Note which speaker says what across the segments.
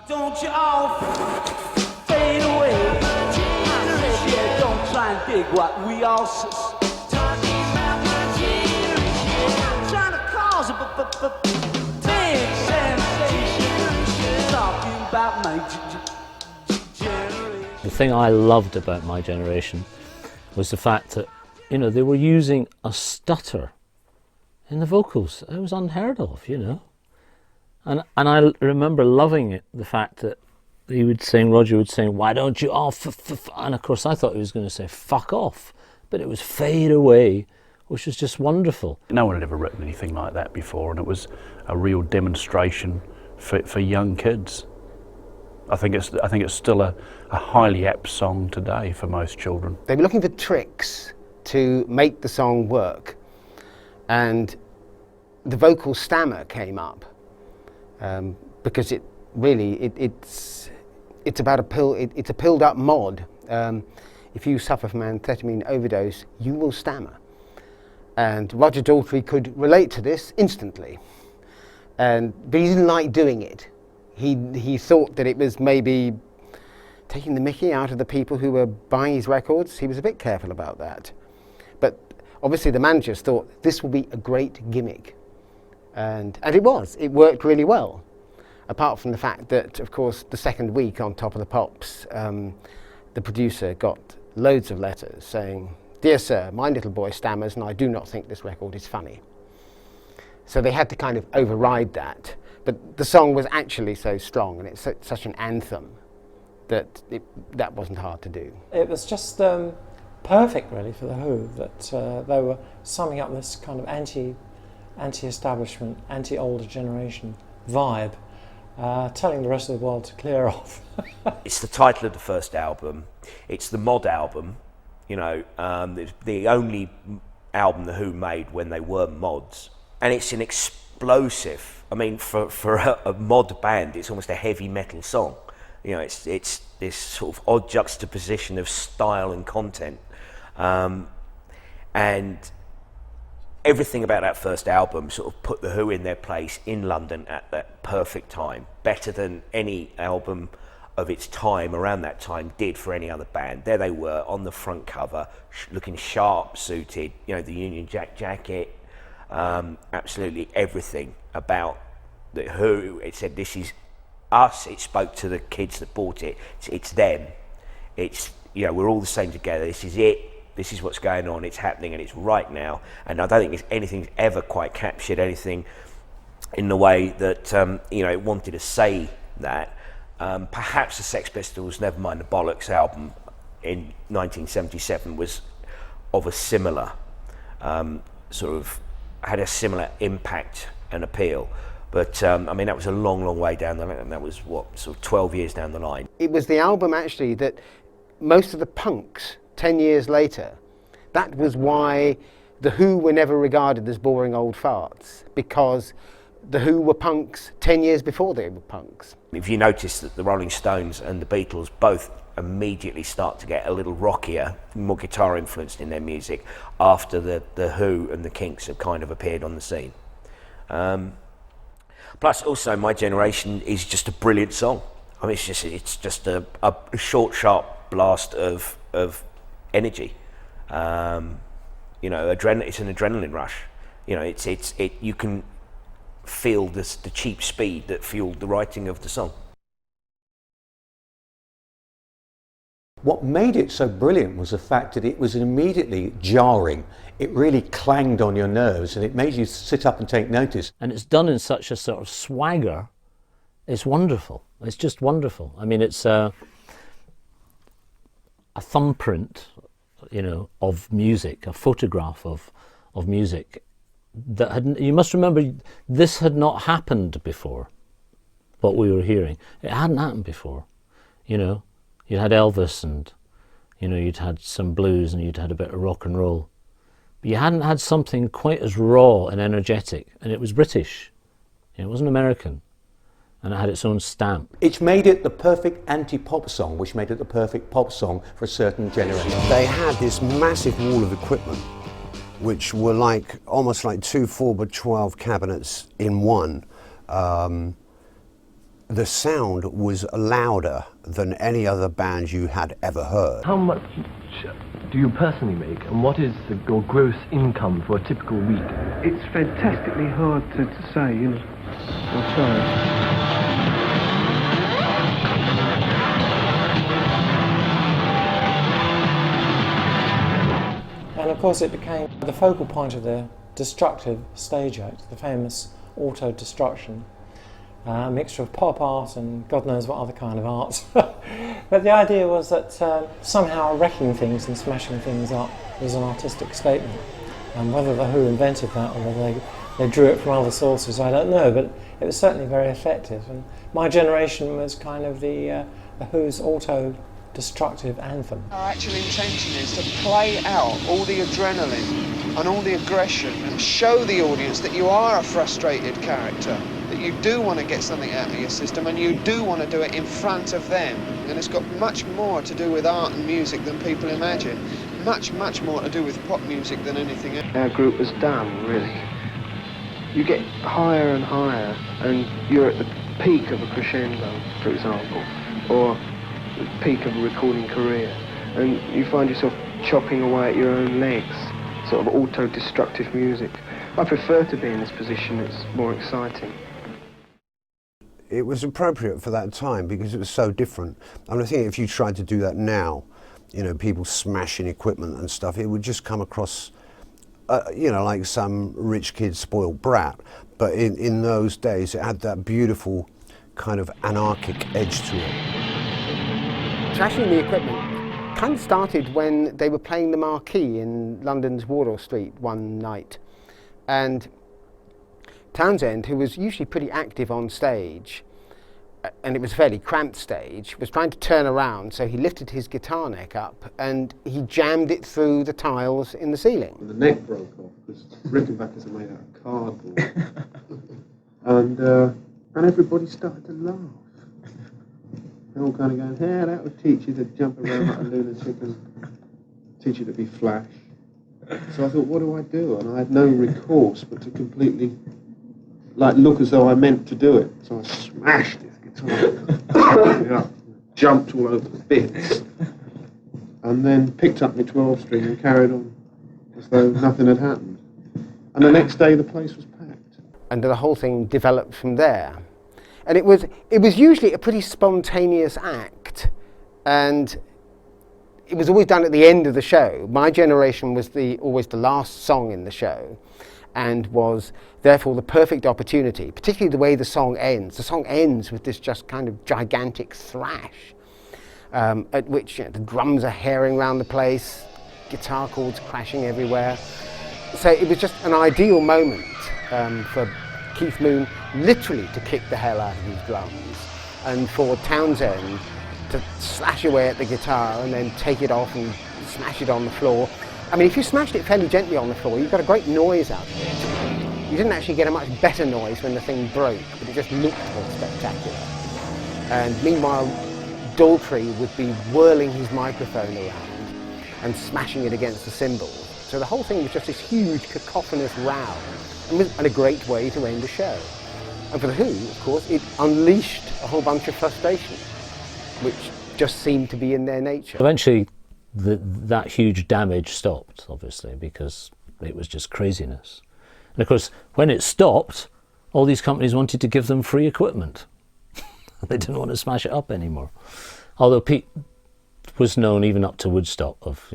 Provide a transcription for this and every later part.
Speaker 1: Don't you all fade away? Yeah, don't try and dig what we all talking about my generation. I'm trying to cause a big sensation. Talking about my generation.
Speaker 2: The thing I loved about my generation was the fact that, you know, they were using a stutter in the vocals. It was unheard of, you know. And I remember loving it, the fact that Roger would sing, why don't you all and of course I thought he was going to say fuck off, but it was fade away, which was just wonderful.
Speaker 3: No one had ever written anything like that before, and it was a real demonstration for young kids. I think it's still a highly apt song today for most children.
Speaker 4: They were looking for tricks to make the song work, and the vocal stammer came up. Because it's about it's a pilled up mod. If you suffer from amphetamine overdose, you will stammer. And Roger Daltrey could relate to this instantly. But he didn't like doing it. He thought that it was maybe taking the mickey out of the people who were buying his records. He was a bit careful about that. But obviously the managers thought this will be a great gimmick. And it was. It worked really well. Apart from the fact that, of course, the second week on Top of the Pops, the producer got loads of letters saying, "Dear sir, my little boy stammers and I do not think this record is funny." So they had to kind of override that. But the song was actually so strong and it's such an anthem that that wasn't hard to do.
Speaker 5: It was just perfect, really, for The Who, that they were summing up this kind of anti-establishment, anti-older generation vibe, telling the rest of the world to clear off.
Speaker 6: It's the title of the first album. It's the mod album, you know, the only album The Who made when they were mods. And it's an explosive, I mean, for a mod band, it's almost a heavy metal song. You know, it's this sort of odd juxtaposition of style and content. And everything about that first album sort of put The Who in their place in London at that perfect time, better than any album of its time around that time did for any other band. There they were on the front cover, looking sharp suited, you know, the Union Jack jacket, absolutely everything about The Who. It said, this is us. It spoke to the kids that bought it. It's them. It's, you know, we're all the same together. This is it. This is what's going on, it's happening, and it's right now. And I don't think anything's ever quite captured anything in the way that, you know, it wanted to say that. Perhaps the Sex Pistols' Nevermind the Bollocks album in 1977 was of a similar, sort of, had a similar impact and appeal. But, I mean, that was a long, long way down the line, and that was, what, sort of 12 years down the line.
Speaker 4: It was the album, actually, that most of the punks 10 years later, that was why The Who were never regarded as boring old farts, because The Who were punks 10 years before they were punks.
Speaker 6: If you notice that the Rolling Stones and the Beatles both immediately start to get a little rockier, more guitar influenced in their music, after the Who and the Kinks have kind of appeared on the scene. Plus also My Generation is just a brilliant song. I mean, it's just a short, sharp blast of energy. You know, it's an adrenaline rush. You know, you can feel the cheap speed that fueled the writing of the song.
Speaker 7: What made it so brilliant was the fact that it was immediately jarring. It really clanged on your nerves and it made you sit up and take notice.
Speaker 2: And it's done in such a sort of swagger. It's wonderful. It's just wonderful. I mean, it's a thumbprint, you know, of music, a photograph of music that had, you must remember, this had not happened before, what we were hearing. It hadn't happened before, you know. You had Elvis and, you know, you'd had some blues and you'd had a bit of rock and roll. But you hadn't had something quite as raw and energetic, and it was British. You know, it wasn't American. And it had its own stamp.
Speaker 7: It's made it the perfect anti-pop song, which made it the perfect pop song for a certain generation.
Speaker 8: They had this massive wall of equipment, which were like almost like two 4x12 cabinets in one. the sound was louder than any other band you had ever heard.
Speaker 9: How much do you personally make, and what is your gross income for a typical week?
Speaker 10: It's fantastically hard to say, you know. I'm sorry.
Speaker 5: And of course it became the focal point of the destructive stage act, the famous auto-destruction, a mixture of pop art and God knows what other kind of art. But the idea was that somehow wrecking things and smashing things up was an artistic statement. And whether the Who invented that or whether they drew it from other sources, I don't know, but it was certainly very effective. And my generation was kind of the Who's auto-destructive anthem.
Speaker 11: Our actual intention is to play out all the adrenaline and all the aggression and show the audience that you are a frustrated character, that you do want to get something out of your system and you do want to do it in front of them. And it's got much more to do with art and music than people imagine. Much, much more to do with pop music than anything else.
Speaker 10: Our group was done, really. You get higher and higher, and you're at the peak of a crescendo, for example, or the peak of a recording career, and you find yourself chopping away at your own legs, sort of auto-destructive music. I prefer to be in this position, it's more exciting.
Speaker 8: It was appropriate for that time because it was so different. And I think if you tried to do that now, you know, people smashing equipment and stuff, it would just come across, you know, like some rich kid spoiled brat. But in those days, it had that beautiful kind of anarchic edge to it.
Speaker 4: Trashing the equipment kind of started when they were playing the Marquee in London's Wardour Street one night. And Townshend, who was usually pretty active on stage, and it was a fairly cramped stage, was trying to turn around, so he lifted his guitar neck up and he jammed it through the tiles in the ceiling.
Speaker 10: The neck broke off because Rickenbackers are made out of cardboard. and everybody started to laugh. They're all kind of going, hey, that would teach you to jump around like a lunatic and teach you to be flash. So I thought, what do I do? And I had no recourse but to completely look as though I meant to do it. So I smashed his guitar, jumped all over the bits, and then picked up my 12-string and carried on as though nothing had happened. And the next day the place was packed.
Speaker 4: And the whole thing developed from there. And it was usually a pretty spontaneous act, and it was always done at the end of the show. My generation was always the last song in the show, and was therefore the perfect opportunity, particularly the way the song ends. The song ends with this just kind of gigantic thrash, at which the drums are herring around the place, guitar chords crashing everywhere. So it was just an ideal moment for Keith Moon literally to kick the hell out of his drums, and for Townshend to slash away at the guitar and then take it off and smash it on the floor. I mean, if you smashed it fairly gently on the floor, you got a great noise out of it. You didn't actually get a much better noise when the thing broke, but it just looked more spectacular. And meanwhile, Daltrey would be whirling his microphone around and smashing it against the cymbals. So the whole thing was just this huge cacophonous row, and a great way to end a show. And for the Who, of course, it unleashed a whole bunch of frustration, which just seemed to be in their nature.
Speaker 2: Eventually, that huge damage stopped, obviously, because it was just craziness. And of course, when it stopped, all these companies wanted to give them free equipment. They didn't want to smash it up anymore. Although Pete was known even up to Woodstock of,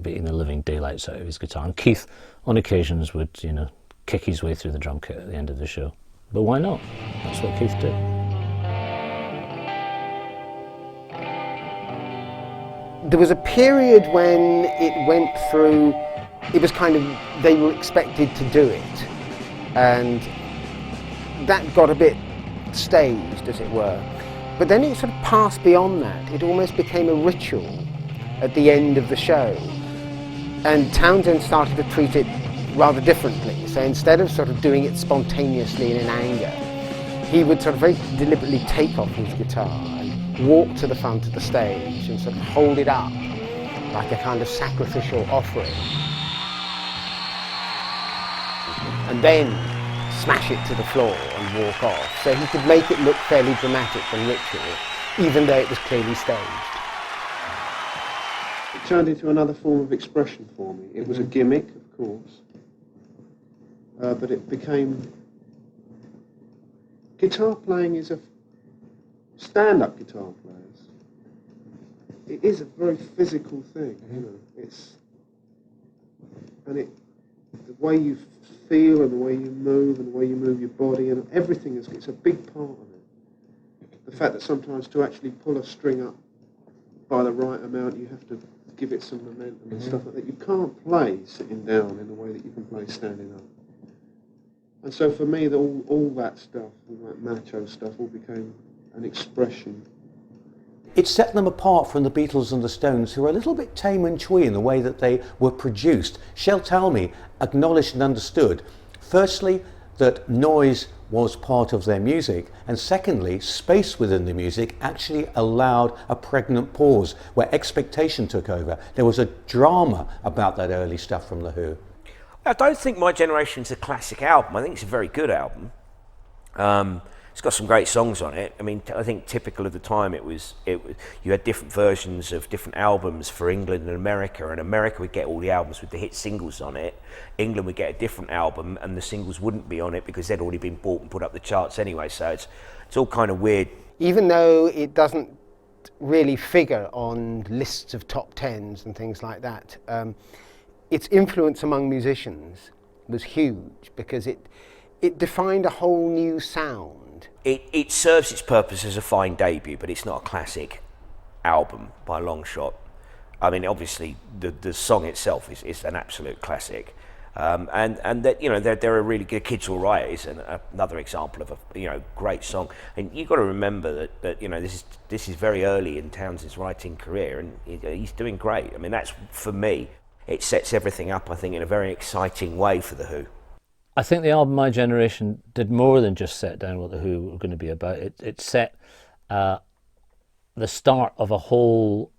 Speaker 2: beating the living daylights out of his guitar. And Keith, on occasions, would, kick his way through the drum kit at the end of the show. But why not? That's what Keith did.
Speaker 4: There was a period when it went through, it was kind of, they were expected to do it. And that got a bit staged, as it were. But then it sort of passed beyond that. It almost became a ritual at the end of the show. And Townshend started to treat it rather differently. So instead of sort of doing it spontaneously and in anger, he would sort of very deliberately take off his guitar and walk to the front of the stage and sort of hold it up like a kind of sacrificial offering. And then smash it to the floor and walk off. So he could make it look fairly dramatic and ritual, even though it was clearly staged.
Speaker 10: It turned into another form of expression for me. It was a gimmick, of course, but it became... Guitar playing is a... Stand-up guitar players, it is a very physical thing, you know. It's... And it... The way you feel and the way you move and the way you move your body and everything, it's a big part of it. The fact that sometimes to actually pull a string up by the right amount, you have to give it some momentum and stuff like that. You can't play sitting down in the way that you can play standing up. And so for me, all that stuff, all that macho stuff, all became an expression.
Speaker 7: It set them apart from the Beatles and the Stones, who were a little bit tame and twee in the way that they were produced. Shel Talmy acknowledged and understood, firstly, that noise was part of their music, and secondly, space within the music actually allowed a pregnant pause where expectation took over. There was a drama about that early stuff from The Who.
Speaker 6: I don't think My Generation's a classic album. I think it's a very good album. It's got some great songs on it. I mean, I think typical of the time, it was you had different versions of different albums for England and America, and America would get all the albums with the hit singles on it. England would get a different album and the singles wouldn't be on it because they'd already been bought and put up the charts anyway, so it's all kind of weird.
Speaker 4: Even though it doesn't really figure on lists of top tens and things like that, its influence among musicians was huge because it defined a whole new sound.
Speaker 6: It serves its purpose as a fine debut, but it's not a classic album by a long shot. I mean, obviously, the song itself is an absolute classic, and that, you know, they're a really good. Kids All Right is another example of a great song. And you've got to remember that you know this is very early in Townshend's writing career, and he's doing great. I mean, that's, for me, it sets everything up, I think, in a very exciting way for The Who.
Speaker 2: I think the album My Generation did more than just set down what The Who were going to be about. It set the start of a whole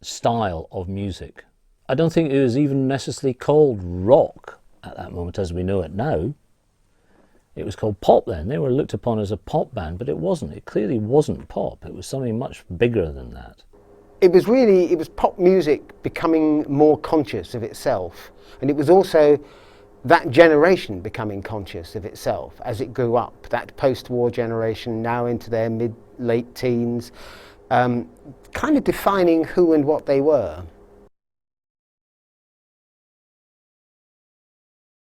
Speaker 2: style of music. I don't think it was even necessarily called rock at that moment as we know it now. It was called pop then. They were looked upon as a pop band, but it wasn't. It clearly wasn't pop. It was something much bigger than that.
Speaker 4: It was pop music becoming more conscious of itself, and it was also that generation becoming conscious of itself as it grew up, that post-war generation now into their late teens, kind of defining who and what they were.